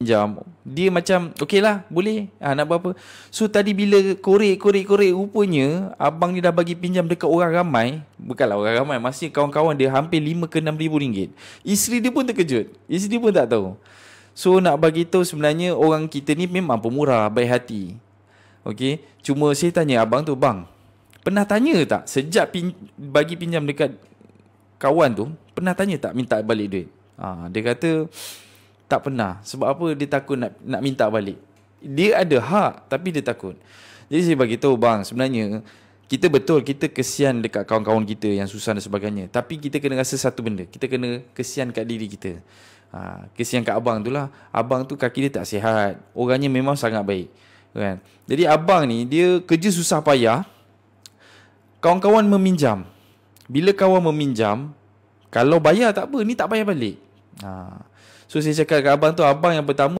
pinjam, dia macam okey lah, boleh, nak berapa. So tadi bila korek, rupanya abang ni dah bagi pinjam dekat orang ramai. Bukanlah orang ramai, masih kawan-kawan dia, hampir 5 ke 6 ribu ringgit. Isteri dia pun terkejut, isteri dia pun tak tahu. So nak bagi tahu sebenarnya orang kita ni memang pemurah, baik hati. Okey, cuma saya tanya abang tu, bang, pernah tanya tak sejak bagi pinjam dekat kawan tu, pernah tanya tak minta balik duit? Dia kata tak pernah. Sebab apa? Dia takut nak minta balik. Dia ada hak tapi dia takut. Jadi saya bagi tahu, bang, sebenarnya kita betul, kita kesian dekat kawan-kawan kita yang susah dan sebagainya. Tapi kita kena rasa satu benda, kita kena kesian kat diri kita. Kesian kat abang tu lah. Abang tu kaki dia tak sihat, orangnya memang sangat baik, kan? Jadi abang ni dia kerja susah payah, kawan-kawan meminjam. Bila kawan meminjam, kalau bayar tak apa, ni tak bayar balik. So saya cakap kat abang tu, abang yang pertama